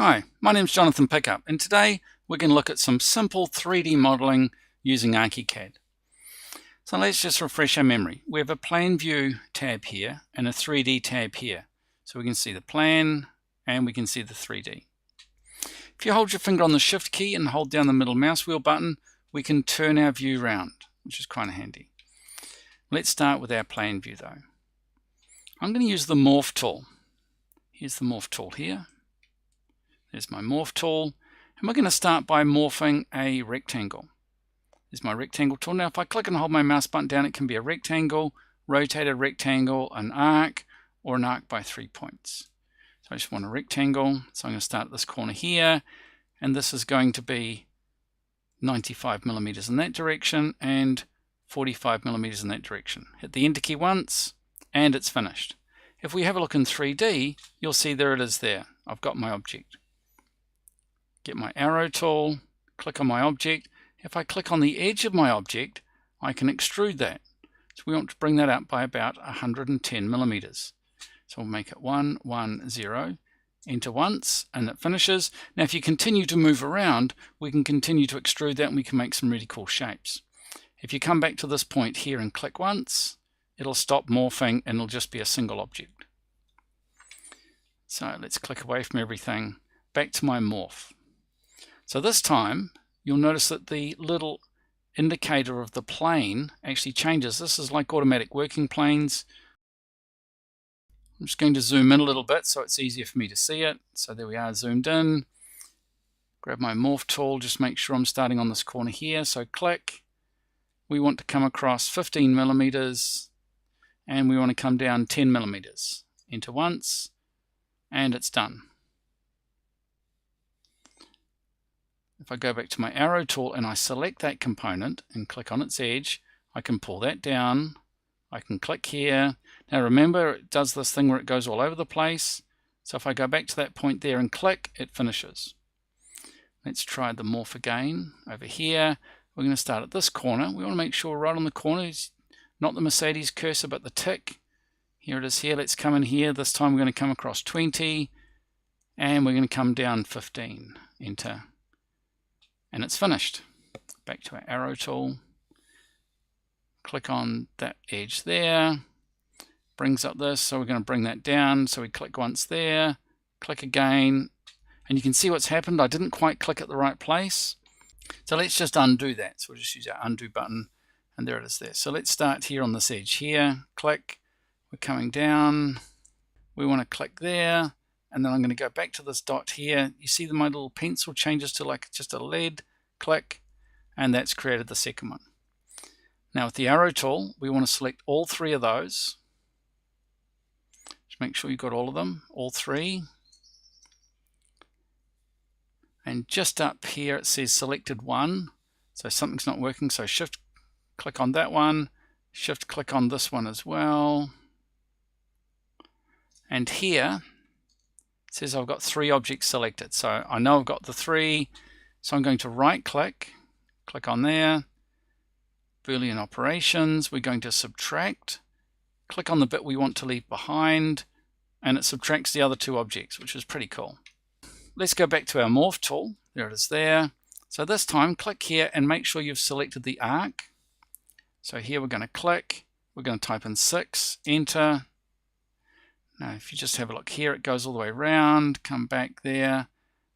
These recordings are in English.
Hi, my name's Jonathan Pickup, and today we're going to look at some simple 3D modeling using Archicad. So let's just refresh our memory. We have a plan view tab here and a 3D tab here. So we can see the plan and we can see the 3D. If you hold your finger on the Shift key and hold down the middle mouse wheel button, we can turn our view around, which is kind of handy. Let's start with our plan view though. I'm going to use the Morph tool. Here's the Morph tool here. There's my Morph tool, and we're going to start by morphing a rectangle. There's my rectangle tool. Now if I click and hold my mouse button down, it can be a rectangle, rotated rectangle, an arc, or an arc by 3 points. So I just want a rectangle, so I'm going to start at this corner here, and this is going to be 95 millimeters in that direction and 45 millimeters in that direction. Hit the Enter key once, and it's finished. If we have a look in 3D, you'll see there it is there. I've got my object. Get my arrow tool, click on my object. If I click on the edge of my object, I can extrude that. So we want to bring that up by about 110 millimeters. So we'll make it 1, 1, 0, enter once, and it finishes. Now if you continue to move around, we can continue to extrude that and we can make some really cool shapes. If you come back to this point here and click once, it'll stop morphing and it'll just be a single object. So let's click away from everything, back to my morph. So this time, you'll notice that the little indicator of the plane actually changes. This is like automatic working planes. I'm just going to zoom in a little bit so it's easier for me to see it. So there we are, zoomed in. Grab my morph tool, just make sure I'm starting on this corner here. So click. We want to come across 15 millimeters and we want to come down 10 millimeters. Enter once and it's done. If I go back to my arrow tool and I select that component and click on its edge, I can pull that down. I can click here. Now remember, it does this thing where it goes all over the place. So if I go back to that point there and click, it finishes. Let's try the morph again. Over here, we're going to start at this corner. We want to make sure right on the corner is not the Mercedes cursor, but the tick. Here it is here. Let's come in here. This time we're going to come across 20 and we're going to come down 15. Enter. And it's finished. Back to our arrow tool. Click on that edge there. Brings up this, so we're going to bring that down. So we click once there, click again, and you can see what's happened. I didn't quite click at the right place. So let's just undo that. So we'll just use our undo button, and there it is there. So let's start here on this edge here. Click. We're coming down. We want to click there. And then I'm going to go back to this dot here. You see that my little pencil changes to like just a lead. Click, and that's created the second one. Now with the arrow tool, we want to select all three of those. Just make sure you've got all of them, all three. And just up here it says selected one. So something's not working, so shift click on that one, shift click on this one as well. And here it says I've got 3 objects selected. So I know I've got the 3, so I'm going to right click, click on there, Boolean operations, we're going to subtract, click on the bit we want to leave behind, and it subtracts the other 2 objects, which is pretty cool. Let's go back to our morph tool, there it is there. So this time click here and make sure you've selected the arc. So here we're going to click, we're going to type in 6, enter. Now if you just have a look here, it goes all the way around, come back there,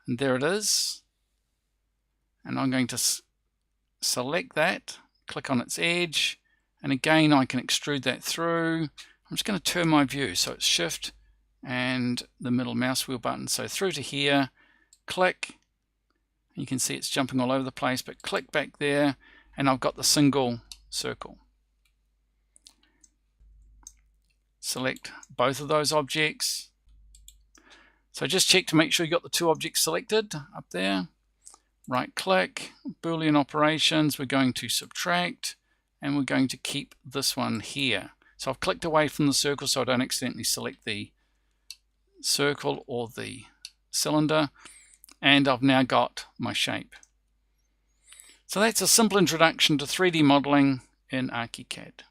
and there it is. And I'm going to select that, click on its edge, and again I can extrude that through. I'm just going to turn my view, so it's shift and the middle mouse wheel button, so through to here, click. You can see it's jumping all over the place, but click back there, and I've got the single circle. Select both of those objects. So just check to make sure you got the 2 objects selected up there. Right click, Boolean operations, we're going to subtract, and we're going to keep this one here. So I've clicked away from the circle so I don't accidentally select the circle or the cylinder, and I've now got my shape. So that's a simple introduction to 3D modeling in Archicad.